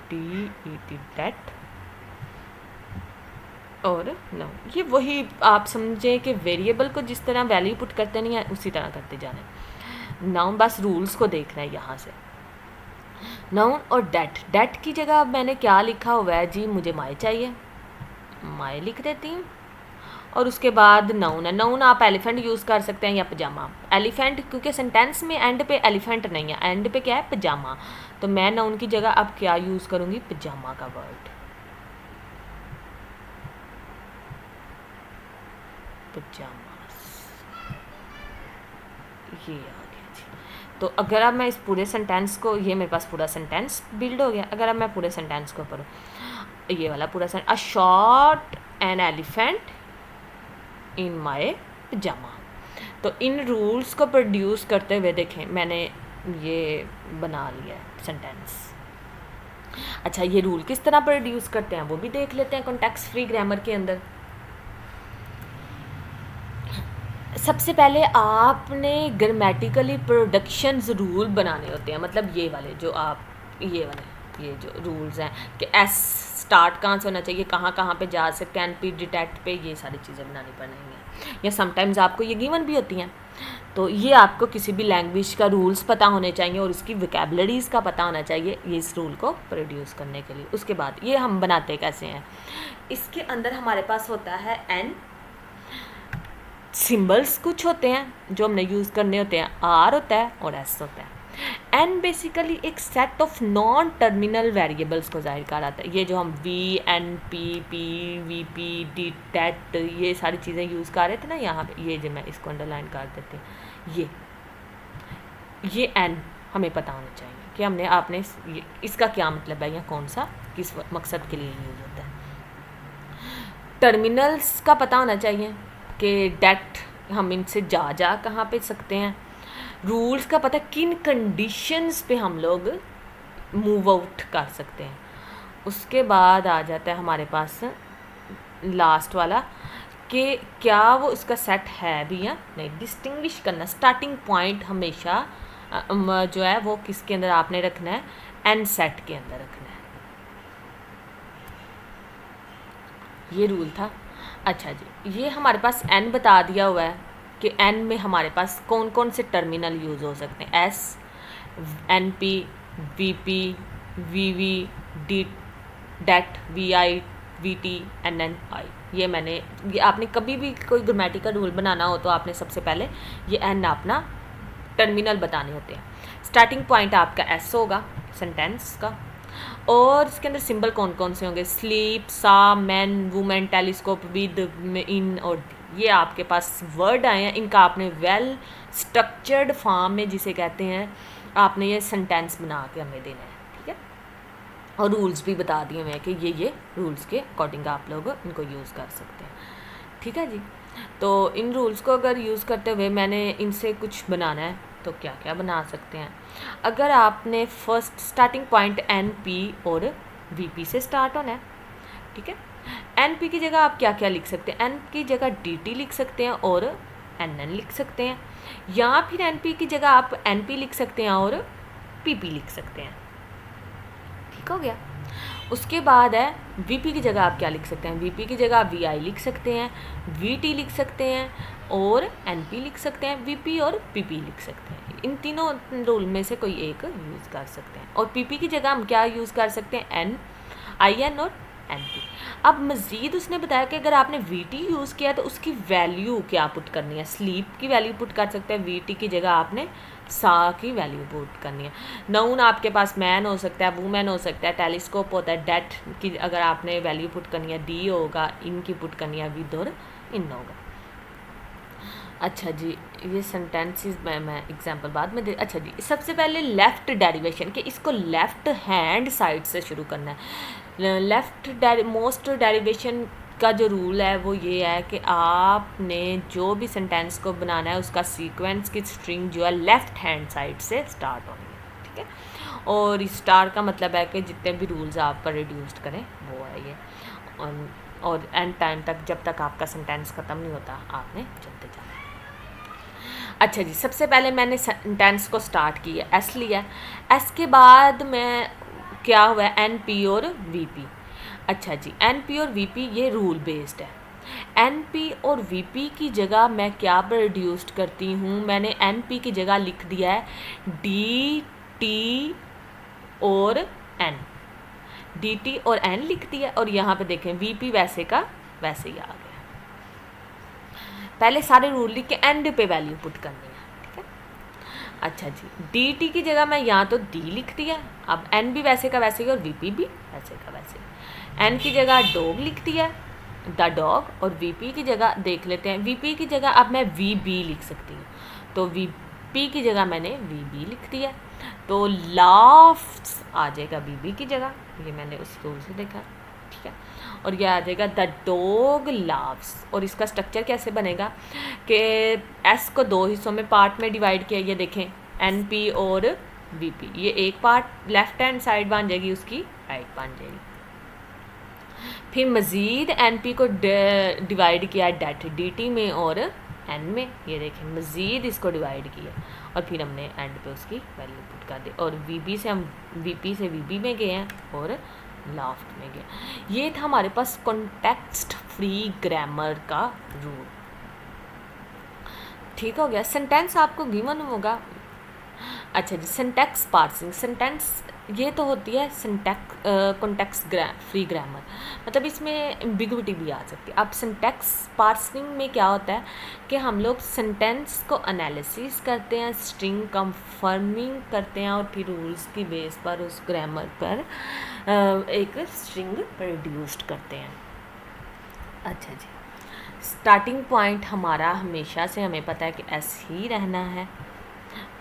D E T det, और नो, ये वही आप समझें कि वेरिएबल को जिस तरह वैल्यू पुट करते नहीं है उसी तरह करते जाना। नाउन बस रूल्स को देखना है यहाँ से। नाउन और डेट, डेट की जगह मैंने क्या लिखा हुआ है जी, मुझे माए चाहिए, माए लिख देती हूँ, और उसके बाद नाउन है, नाउन आप एलिफेंट यूज़ कर सकते हैं या पजामा। एलिफेंट क्योंकि सेंटेंस में एंड पे एलिफेंट नहीं है, एंड पे क्या है, पजामा, तो मैं नाउन की जगह अब क्या यूज़ करूँगी, पजामा का वर्ड, पजामा, ये आ गया जी। तो अगर अब मैं इस पूरे सेंटेंस को, ये मेरे पास पूरा सेंटेंस बिल्ड हो गया। अगर अब मैं पूरे सेंटेंस को पढ़ूँ, ये वाला पूरा sentence, a shot an elephant in my pyjama. तो इन रूल्स को प्रोड्यूस करते हुए देखें, मैंने ये बना लिया है सेंटेंस। अच्छा, ये रूल किस तरह प्रोड्यूस करते हैं वो भी देख लेते हैं कॉन्टेक्स्ट फ्री ग्रामर के अंदर। सबसे पहले आपने ग्रामेटिकली प्रोडक्शंस रूल बनाने होते हैं, मतलब ये वाले जो आप ये वाले ये जो रूल्स हैं कि एस स्टार्ट कहाँ से होना चाहिए, कहाँ कहाँ पे जा सकते हैं, एनपी डिटेक्ट पे, ये सारी चीज़ें बनानी पड़ेंगी। या समटाइम्स आपको ये गिवन भी होती हैं, तो ये आपको किसी भी लैंग्वेज का रूल्स पता होने चाहिए और इसकी वोकैबुलरीज़ का पता होना चाहिए ये इस रूल को प्रोड्यूस करने के लिए। उसके बाद ये हम बनाते कैसे हैं, इसके अंदर हमारे पास होता है एन, सिंबल्स कुछ होते हैं जो हमने यूज़ करने होते हैं, आर होता है और एस होता है। एन बेसिकली एक set of non terminal variables को जाहिर कर आता है। ये जो हम V N P P V P D det ये सारी चीज़ें यूज़ कर रहे थे ना यहाँ पे, ये जो मैं इसको अंडरलाइन कर देते हैं, ये एन हमें पता होना चाहिए कि हमने आपने इसका क्या मतलब है या कौन सा किस मकसद के लिए यूज़ होता है। टर्मिनल्स का पता होना चाहिए कि डेट हम इनसे जा कहाँ पे सकते हैं। रूल्स का पता किन कंडीशंस पे हम लोग मूव आउट कर सकते हैं। उसके बाद आ जाता है हमारे पास लास्ट वाला कि क्या वो उसका सेट है भी या नहीं, डिस्टिंग्विश करना। स्टार्टिंग पॉइंट हमेशा जो है वो किसके अंदर आपने रखना है, एन सेट के अंदर रखना है। ये रूल था। अच्छा जी, ये हमारे पास एन बता दिया हुआ है कि एन में हमारे पास कौन कौन से टर्मिनल यूज़ हो सकते हैं, S, N P, V P, V V, D det, V I, V T, N N I. ये आपने कभी भी कोई ग्रामेटिकल रूल बनाना हो तो आपने सबसे पहले ये एन अपना टर्मिनल बताने होते हैं। स्टार्टिंग पॉइंट आपका एस होगा सेंटेंस का, और इसके अंदर सिंबल कौन कौन से होंगे, स्लीप, सा, मैन, वुमेन, टेलीस्कोप, विद, इन और दी। ये आपके पास वर्ड आए हैं, इनका आपने वेल स्ट्रक्चर्ड फॉर्म में जिसे कहते हैं आपने ये सेंटेंस बना के हमें देना है, ठीक है। और रूल्स भी बता दिए हुए हैं कि ये रूल्स के अकॉर्डिंग आप लोग इनको यूज़ कर सकते हैं, ठीक है जी। तो इन रूल्स को अगर यूज़ करते हुए मैंने इनसे कुछ बनाना है तो क्या क्या बना सकते हैं। अगर आपने first starting point N P और वी पी से स्टार्ट होना है, ठीक है। एन पी की जगह आप क्या क्या लिख सकते हैं, एन की जगह डी टी लिख सकते हैं और एन एन लिख सकते हैं, या फिर एन पी की जगह आप एन पी लिख सकते हैं और पी पी लिख सकते हैं, ठीक हो गया। उसके बाद है वी पी की जगह आप क्या लिख सकते हैं, वी पी की जगह आप वी आई लिख सकते हैं, वी टी लिख सकते हैं और एन पी लिख सकते हैं, वी पी और पी पी लिख सकते हैं। इन तीनों रूल में से कोई एक यूज़ कर सकते हैं। और पी पी की जगह हम क्या यूज़ कर सकते हैं, एन, आई एन और एन पी। अब मज़ीद उसने बताया कि अगर आपने वी टी यूज़ किया तो उसकी वैल्यू क्या पुट करनी है। स्लीप की वैल्यू पुट कर सकते हैं, वी टी की जगह आपने सा की वैल्यू पुट करनी है। नाउन आपके पास मैन हो सकता है, वूमेन हो सकता है, टेलीस्कोप होता है, डेट की अगर आपने वैल्यू पुट करनी है डी होगा, इन की पुट करनी है विद और इन होगा। अच्छा जी, ये सेंटेंसेस मैं एग्जांपल बाद में दे। अच्छा जी, सबसे पहले लेफ़्ट डेरिवेशन कि इसको लेफ़्ट हैंड साइड से शुरू करना है। मोस्ट डेरिवेशन का जो रूल है वो ये है कि आपने जो भी सेंटेंस को बनाना है उसका सीक्वेंस की स्ट्रिंग जो है लेफ़्ट हैंड साइड से स्टार्ट होनी है, ठीक है। और इस स्टार का मतलब है कि जितने भी रूल्स आप पर रिड्यूस्ड करें वो है ये, और एंड टाइम तक जब तक आपका सेंटेंस ख़त्म नहीं होता आपने चलते जाना। अच्छा जी, सबसे पहले मैंने सेंटेंस को स्टार्ट किया, एस लिया, एस के बाद मैं क्या हुआ, एन पी और वी पी। अच्छा जी, एन पी और वी पी ये रूल बेस्ड है। एन पी और वी पी की जगह मैं क्या प्रोड्यूस्ड करती हूँ, मैंने एन पी की जगह लिख दिया है डी टी और एन, डी टी और एन लिख दिया। और यहाँ पे देखें वी पी वैसे का वैसे ही आ गया। पहले सारे रूल लिख के एंड पे वैल्यू पुट करनी है, ठीक है। अच्छा जी, डी टी की जगह मैं यहाँ तो डी लिख दिया, अब एन भी वैसे का वैसे ही और वी पी भी वैसे का वैसे ही। एन की जगह डॉग लिख दिया, द डॉग, और वी पी की जगह देख लेते हैं, वी पी की जगह अब मैं वी बी लिख सकती हूँ, तो वी पी की जगह मैंने वी बी लिख दिया, तो लाफ्स आ जाएगा वी बी की जगह, ये मैंने उस रूल से देखा, ठीक है। और यह आ जाएगा द डॉग लाव्स। और इसका स्ट्रक्चर कैसे बनेगा कि एस को दो हिस्सों में पार्ट में डिवाइड किया, ये देखें NP और VP, ये एक पार्ट लेफ्ट हैंड साइड बन जाएगी, उसकी राइट बन जाएगी। फिर मज़ीद NP को डिवाइड किया डेट DT में और N में, ये देखें मज़ीद इसको डिवाइड किया और फिर हमने एंड पे उसकी वैल्यू पुट कर दी, और VB से हम VP से VB में गए हैं और लास्ट में गए। ये था हमारे पास कॉन्टेक्स्ट फ्री ग्रामर का रूल। ठीक हो गया। सेंटेंस आपको गिवन होगा। अच्छा जी, सिंटैक्स पार्सिंग, सेंटेंस ये तो होती है कॉन्टेक्स्ट फ्री ग्रामर, मतलब इसमें एम्बिग्विटी भी आ सकती है। अब सिंटैक्स पार्सिंग में क्या होता है कि हम लोग सेंटेंस को एनालिसिस करते हैं, स्ट्रिंग कंफर्मिंग करते हैं और फिर रूल्स की बेस पर उस ग्रामर पर एक स्ट्रिंग प्रोड्यूस्ड करते हैं। अच्छा जी, स्टार्टिंग पॉइंट हमारा हमेशा से हमें पता है कि S ही रहना है,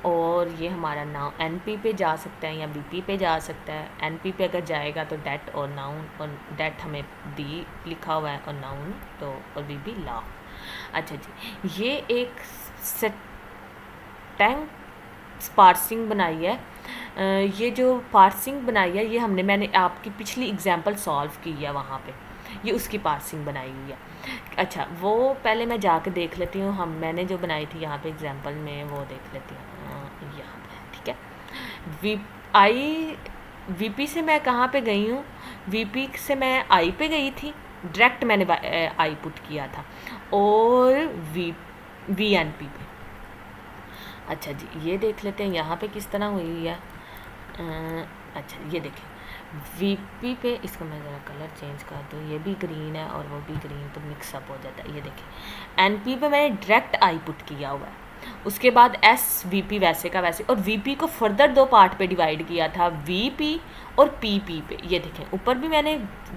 और ये हमारा नाउन NP पे जा सकता है या BP पे जा सकता है। NP पे अगर जाएगा तो डेट और नाउन, और डेट हमें डी लिखा हुआ है और नाउन तो और VB ला। अच्छा जी, ये एक सेंटेंस पार्सिंग बनाई है। ये जो पार्सिंग बनाई है ये मैंने आपकी पिछली एग्जांपल सॉल्व की है, वहाँ पे ये उसकी पार्सिंग बनाई हुई है। अच्छा, वो पहले मैं जाके देख लेती हूँ, मैंने जो बनाई थी यहाँ पे एग्जांपल में वो देख लेती हूँ यहाँ पे। ठीक है, VP से मैं कहाँ पे गई हूँ, VP से मैं I पे गई थी, डायरेक्ट मैंने I पुट किया था, और VNP पे। अच्छा जी, ये देख लेते हैं यहाँ पे किस तरह हुई है। अच्छा, ये देखें VP पे, इसको मैं ज़रा कलर चेंज कर दूँ, ये भी ग्रीन है और वो भी ग्रीन, तो मिक्सअप हो जाता है। ये देखें NP पे मैंने डायरेक्ट I पुट किया हुआ है, उसके बाद SVP वैसे का वैसे, और VP को फर्दर दो पार्ट पे डिवाइड किया था, VP और PP पे। ये देखें ऊपर भी मैंने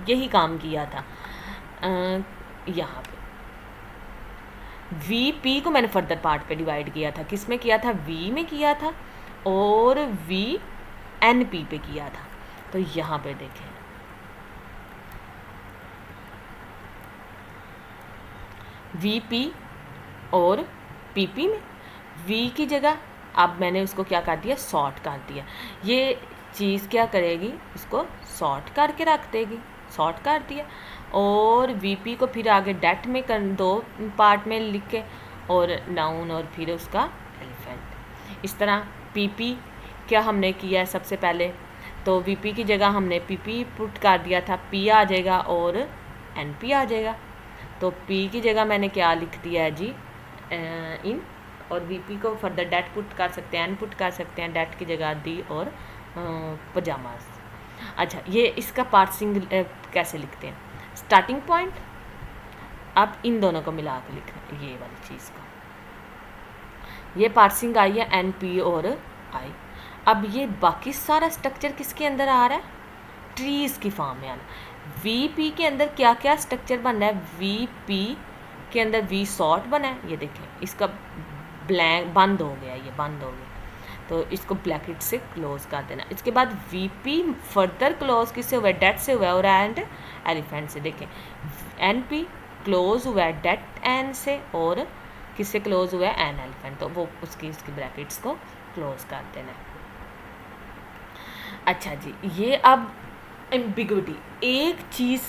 यही काम किया था। यहाँ पे VP को मैंने फर्दर पार्ट पे डिवाइड किया था, किस में किया था, V में किया था, और VNP पे किया था। तो यहाँ पे देखें VP और PP में V की जगह अब मैंने उसको क्या कर दिया, सॉर्ट कर दिया। ये चीज़ क्या करेगी, उसको सॉर्ट करके रख देगी, सॉर्ट कर दिया। और VP को फिर आगे डेट में दो पार्ट में लिख के, और नाउन और फिर उसका एलिफेंट। इस तरह PP क्या हमने किया है, सबसे पहले तो VP की जगह हमने PP पुट कर दिया था, P आ जाएगा और NP आ जाएगा। तो P की जगह मैंने क्या लिख दिया है जी, इन, और VP को फर्दर डेट पुट कर सकते हैं, N पुट कर सकते हैं, डेट की जगह दी और पजामास। अच्छा, ये इसका पार्सिंग कैसे लिखते हैं, स्टार्टिंग पॉइंट, अब इन दोनों को मिला के लिखना, ये वाली चीज़ को। ये पार्सिंग आई है NP और I। अब ये बाकी सारा स्ट्रक्चर किसके अंदर आ रहा है, ट्रीज़ की फॉर्म में आना। VP के अंदर क्या क्या स्ट्रक्चर बन रहा है, VP के अंदर V सॉर्ट बना है, ये देखें इसका ब्लैंक बंद हो गया, ये बंद हो गया, तो इसको ब्रैकेट से क्लोज कर देना। इसके बाद VP फर्दर क्लोज किससे हुआ है, डेट से हुआ है, और एंड एलिफेंट से। देखें NP क्लोज हुआ है डेट N से, और किससे क्लोज हुआ है, एन एलिफेंट, तो वो उसकी ब्रैकेट्स को क्लोज कर देना है। अच्छा जी, ये अब एम्बिग्विटी, एक चीज़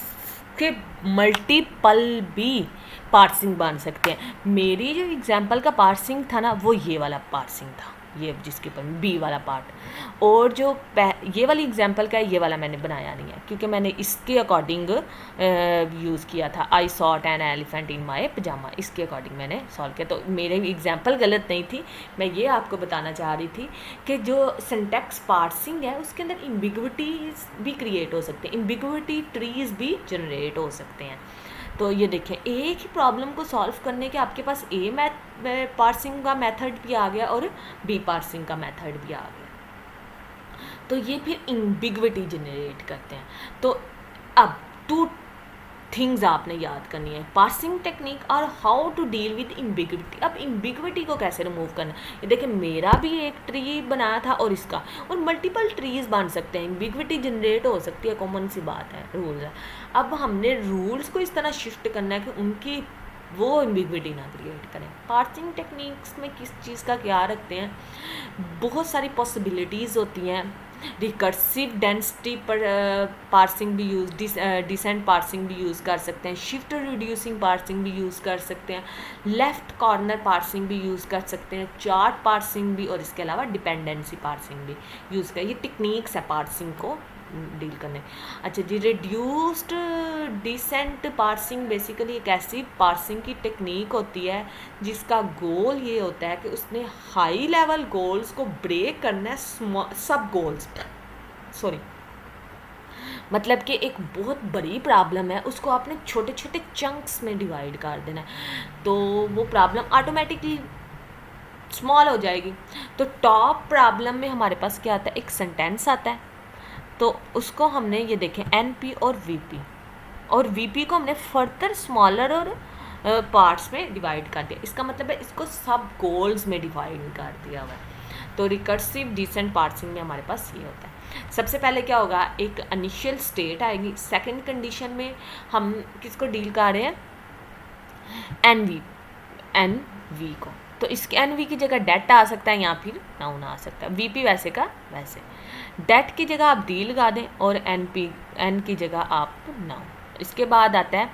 के मल्टीपल भी पार्सिंग बन सकते हैं। मेरी जो एग्जांपल का पार्सिंग था ना, वो ये वाला पार्सिंग था, ये जिसके ऊपर B वाला पार्ट, और जो ये वाली एग्जांपल का है, ये वाला मैंने बनाया नहीं है, क्योंकि मैंने इसके अकॉर्डिंग यूज़ किया था। आई saw an elephant in my पजामा, इसके अकॉर्डिंग मैंने सॉल्व किया। तो मेरी एग्जांपल गलत नहीं थी, मैं ये आपको बताना चाह रही थी कि जो सिंटैक्स पार्सिंग है उसके अंदर एम्बिग्विटीज भी क्रिएट हो सकते हैं, एम्बिग्विटी ट्रीज भी जनरेट हो सकते हैं। तो ये देखें, एक ही प्रॉब्लम को सॉल्व करने के आपके पास पार्सिंग का मेथड भी आ गया और B पार्सिंग का मेथड भी आ गया, तो ये फिर एम्बिग्विटी जनरेट करते हैं। तो अब 2 थिंग्स आपने याद करनी है, पार्सिंग टेक्निक और how to deal with ambiguity. अब एम्बिग्विटी को कैसे रिमूव करना, ये देखिए मेरा भी एक ट्री बनाया था और इसका, और मल्टीपल ट्रीज बन सकते हैं, एम्बिग्विटी जनरेट हो सकती है, कॉमन सी बात है, रूल्स है। अब हमने रूल्स को इस तरह शिफ्ट करना है कि उनकी वो एम्बिग्विटी ना क्रिएट करें। पार्सिंग टेक्निक्स में किस चीज़ का क्या रखते हैं, बहुत सारी पॉसिबिलिटीज़ होती हैं। रिकर्सिव डेंसिटी पर पार्सिंग भी यूज़, डिसेंट पार्सिंग भी यूज़ कर सकते हैं, शिफ्ट रिड्यूसिंग पार्सिंग भी यूज़ कर सकते हैं, लेफ़्ट कॉर्नर पार्सिंग भी यूज़ कर सकते हैं, चार्ट पार्सिंग भी, और इसके अलावा डिपेंडेंसी पार्सिंग भी यूज़ कर। ये टेक्निक्स है पार्सिंग को डील करने। अच्छा जी, रिड्यूस्ड डिसेंट पार्सिंग बेसिकली एक ऐसी पार्सिंग की टेक्निक होती है जिसका गोल ये होता है कि उसने हाई लेवल गोल्स को ब्रेक करना है सब गोल्स, सॉरी, मतलब कि एक बहुत बड़ी प्रॉब्लम है उसको आपने छोटे छोटे चंक्स में डिवाइड कर देना है, तो वो प्रॉब्लम ऑटोमेटिकली स्मॉल हो जाएगी। तो टॉप प्रॉब्लम में हमारे पास क्या आता है, एक सेंटेंस आता है, तो उसको हमने ये देखें NP और VP, और VP को हमने फर्दर स्मॉलर और पार्ट्स में डिवाइड कर दिया। इसका मतलब है इसको सब गोल्स में डिवाइड कर दिया हुआ है। तो रिकर्सिव डिसेंट पार्सिंग में हमारे पास ये होता है। सबसे पहले क्या होगा, एक इनिशियल स्टेट आएगी। सेकंड कंडीशन में हम किसको डील कर रहे हैं, NV को, तो इसके NV की जगह डेट आ सकता है या फिर नाउन आ सकता है। VP वैसे का वैसे, डेट की जगह आप डी लगा दें और N की जगह आप नाउन। इसके बाद आता है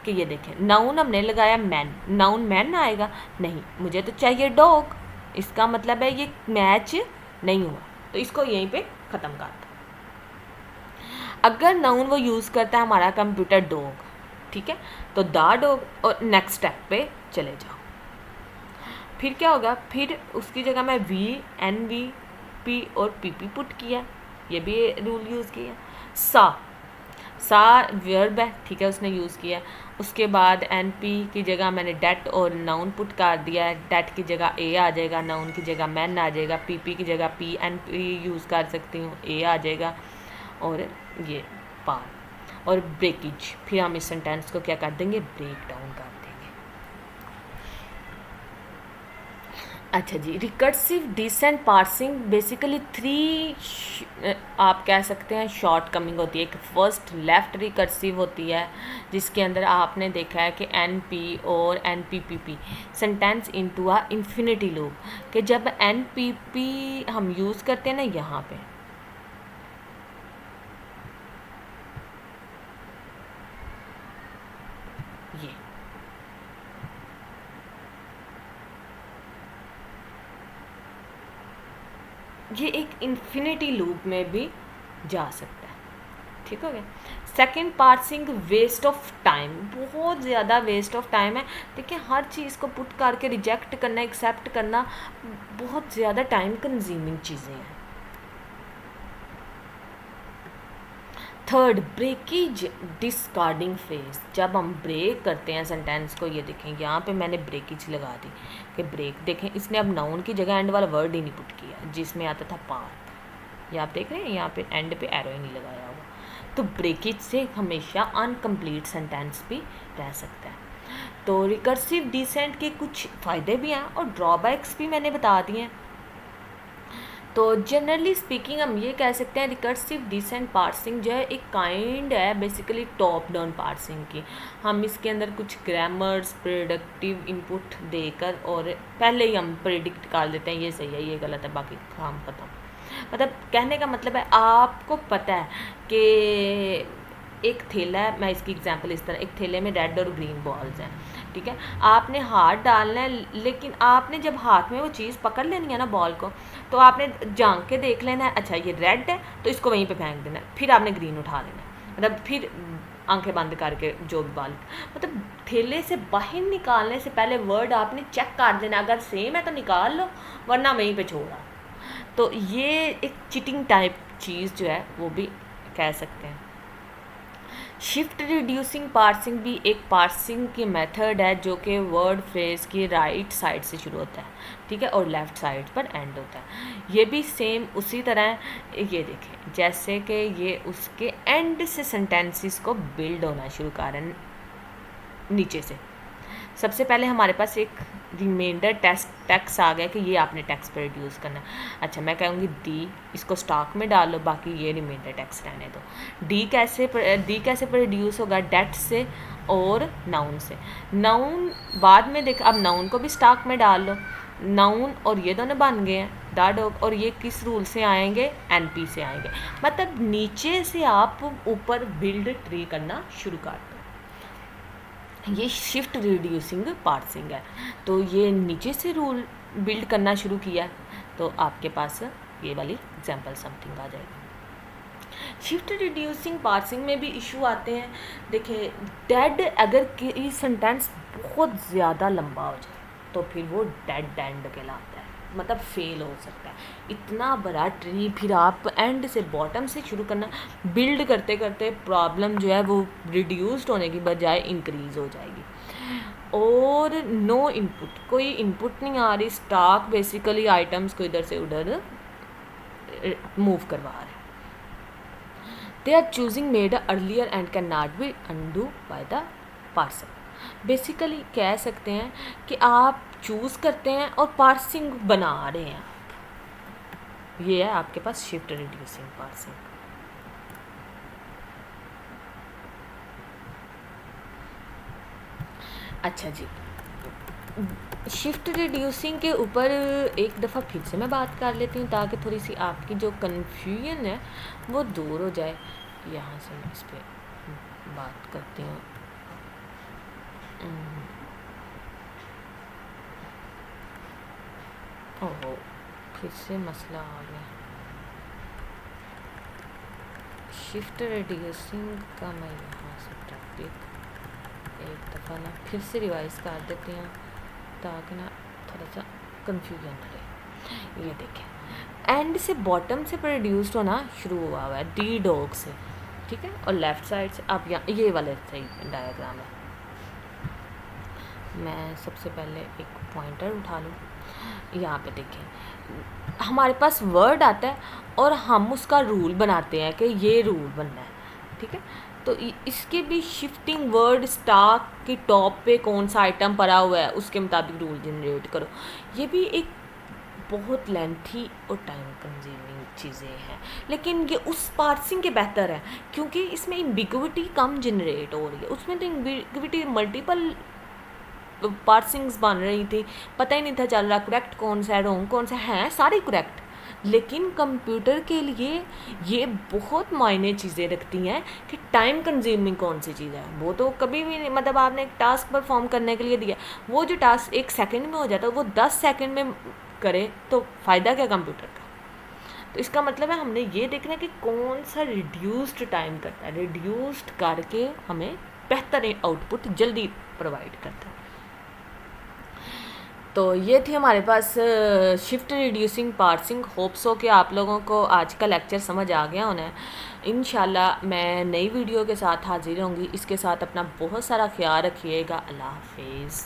कि ये देखें, नाउन हमने लगाया मैन, नाउन मैन आएगा, नहीं मुझे तो चाहिए डॉग, इसका मतलब है ये मैच नहीं हुआ, तो इसको यहीं पे ख़त्म कर दो। अगर नाउन वो यूज़ करता है हमारा कंप्यूटर डॉग, ठीक है, तो द डॉग, और नेक्स्ट स्टेप पे चले जाओ। फिर क्या होगा, फिर उसकी जगह मैं NV P और PP पुट किया, ये भी रूल यूज़ किया। सा वर्ब है, ठीक है, उसने यूज़ किया। उसके बाद NP की जगह मैंने डेट और नाउन पुट कर दिया है, डेट की जगह A आ जाएगा, नाउन की जगह मैन आ जाएगा, PP की जगह PNP यूज़ कर सकती हूँ, A आ जाएगा, और ये पार और ब्रेकेज। फिर हम इस सेंटेंस को क्या कर देंगे, ब्रेक डाउन कर देंगे। अच्छा जी, रिकर्सिव डिसेंट पार्सिंग बेसिकली 3 आप कह सकते हैं शॉर्ट कमिंग होती है। एक फर्स्ट लेफ़्ट रिकर्सिव होती है जिसके अंदर आपने देखा है कि NP और NPPP sentence into a infinity loop, कि जब NPP हम यूज़ करते हैं ना यहाँ पे, ये एक इन्फिनिटी लूप में भी जा सकता है, ठीक हो गया। Second parsing waste of time, बहुत ज़्यादा वेस्ट ऑफ टाइम है। देखिए हर चीज़ को पुट करके रिजेक्ट करना, एक्सेप्ट करना बहुत ज़्यादा टाइम कंज्यूमिंग चीज़ें हैं। थर्ड, ब्रेकेज डिस्कार्डिंग फ्रेज, जब हम ब्रेक करते हैं सेंटेंस को, ये देखें यहाँ पे मैंने ब्रेकेज लगा दी कि ब्रेक, देखें इसने अब नाउन की जगह एंड वाला वर्ड ही नहीं पुट किया जिसमें आता था पार्ट, ये आप देख रहे हैं यहाँ पे एंड पे एरो ही नहीं लगाया हुआ। तो ब्रेकेज से हमेशा अनकम्प्लीट सेंटेंस भी रह सकता है। तो रिकर्सिव डिसेंट के कुछ फ़ायदे भी हैं और ड्रॉबैक्स भी मैंने बता दिए हैं। तो जनरली स्पीकिंग हम ये कह सकते हैं रिकर्सिव डिसेंट पार्सिंग जो है एक काइंड है बेसिकली टॉप डाउन पार्सिंग की। हम इसके अंदर कुछ ग्रामर्स प्रेडिक्टिव इनपुट देकर और पहले ही हम प्रेडिक्ट कर देते हैं ये सही है ये गलत है, बाकी काम खत्म। मतलब कहने का मतलब है आपको पता है कि एक थैला है, मैं इसकी एग्जांपल इस तरह, एक थैले में रेड और ग्रीन बॉल्स हैं, ठीक है, आपने हाथ डालना है, लेकिन आपने जब हाथ में वो चीज़ पकड़ लेनी है ना बॉल को, तो आपने झांक के देख लेना है अच्छा ये रेड है तो इसको वहीं पे फेंक देना है, फिर आपने ग्रीन उठा लेना है, मतलब फिर आंखें बंद करके जो भी बॉल, मतलब थैले से बाहर निकालने से पहले वर्ड आपने चेक कर देना, अगर सेम है तो निकाल लो वरना वहीं पर छोड़ा। तो ये एक चीटिंग टाइप चीज़ जो है वो भी कह सकते हैं। शिफ्ट रिड्यूसिंग पार्सिंग भी एक पार्सिंग की मेथड है जो कि वर्ड फ्रेज की राइट साइड से शुरू होता है, ठीक है, और लेफ़्ट साइड पर एंड होता है। ये भी सेम उसी तरह, ये देखें जैसे कि ये उसके एंड से सेंटेंसेस को बिल्ड होना शुरू कर रहे हैं नीचे से। सबसे पहले हमारे पास एक रिमाइंडर टैक्स आ गया कि ये आपने टैक्स पर रिड्यूस करना है। अच्छा, मैं कहूँगी डी, इसको स्टॉक में डाल लो, बाकी ये रिमाइंडर टैक्स रहने दो। डी कैसे पर रिड्यूस होगा? डेट से और नाउन से। नाउन बाद में देख, अब नाउन को भी स्टॉक में डाल लो। नाउन और ये दोनों बन गए हैं द डॉग, और ये किस रूल से आएंगे? एनपी से आएंगे। मतलब नीचे से आप ऊपर बिल्ड ट्री करना शुरू कर दो। ये शिफ्ट रिड्यूसिंग पार्सिंग है। तो ये नीचे से रूल बिल्ड करना शुरू किया, तो आपके पास ये वाली एग्जांपल समथिंग आ जाएगी। शिफ्ट रिड्यूसिंग पार्सिंग में भी इशू आते हैं। देखिए, डेड अगर कोई सेंटेंस बहुत ज़्यादा लंबा हो जाए तो फिर वो डेड एंड कहलाता है, मतलब फेल हो सकता है। इतना बड़ा ट्री फिर आप एंड से बॉटम से शुरू करना, बिल्ड करते करते प्रॉब्लम जो है वो रिड्यूस्ड होने की बजाय इंक्रीज हो जाएगी। और नो इनपुट, कोई इनपुट नहीं आ रही, स्टॉक बेसिकली आइटम्स को इधर से उधर मूव करवा रहे हैं। They are choosing made earlier and can not be undo by the parser. Basically कह सकते हैं कि आप चूज़ करते हैं और पार्सिंग बना रहे हैं। ये है आपके पास शिफ्ट रिड्यूसिंग पार्सिंग। अच्छा जी, शिफ्ट रिड्यूसिंग के ऊपर एक दफ़ा फिर से मैं बात कर लेती हूँ ताकि थोड़ी सी आपकी जो कन्फ्यूजन है वो दूर हो जाए। यहाँ से मैं इस पर बात करती हूँ। ओहो, फिर से मसला आ गया। शिफ्ट रिड्यूसिंग का मैं यहाँ से टॉपिक एक दफ़ा ना फिर से रिवाइज कर देती हूँ ताकि ना थोड़ा सा कन्फ्यूजन रहे। ये देखें, एंड से बॉटम से प्रोड्यूस्ड होना शुरू हुआ है डी डॉग से, ठीक है, और लेफ़्ट साइड से आप यहाँ ये वाले सही डायग्राम है। मैं सबसे पहले एक पॉइंटर उठा लूँ। यहाँ पे देखें, हमारे पास वर्ड आता है और हम उसका रूल बनाते हैं कि ये रूल बनना है, ठीक है। तो इसके भी शिफ्टिंग वर्ड स्टॉक के टॉप पे कौन सा आइटम पड़ा हुआ है उसके मुताबिक रूल जनरेट करो। ये भी एक बहुत लेंथी और टाइम कंज्यूमिंग चीज़ें हैं, लेकिन ये उस पार्सिंग के बेहतर है क्योंकि इसमें एम्बिग्विटी कम जनरेट हो रही है। उसमें तो एम्बिग्विटी मल्टीपल पार्सिंग्स बन रही थी, पता ही नहीं था चल रहा करेक्ट कौन सा है रॉन्ग कौन सा है, सारे करेक्ट। लेकिन कंप्यूटर के लिए ये बहुत मायने चीज़ें रखती हैं कि टाइम कंज्यूमिंग कौन सी चीज़ है। वो तो कभी भी नहीं, मतलब आपने एक टास्क परफॉर्म करने के लिए दिया, वो जो टास्क 1 सेकंड में हो जाता है वो 10 सेकंड में करे तो फ़ायदा क्या कंप्यूटर का। तो इसका मतलब है हमने ये देखना है कि कौन सा रिड्यूस्ड टाइम करता है, रिड्यूस्ड करके हमें बेहतर आउटपुट जल्दी प्रोवाइड करता है। तो ये थी हमारे पास शिफ्ट रिड्यूसिंग पार्सिंग। होप्स हो कि आप लोगों को आज का लेक्चर समझ आ गया होना है। इंशाल्लाह मैं नई वीडियो के साथ हाजिर होंगी। इसके साथ अपना बहुत सारा ख्याल रखिएगा। अल्लाह हाफिज़।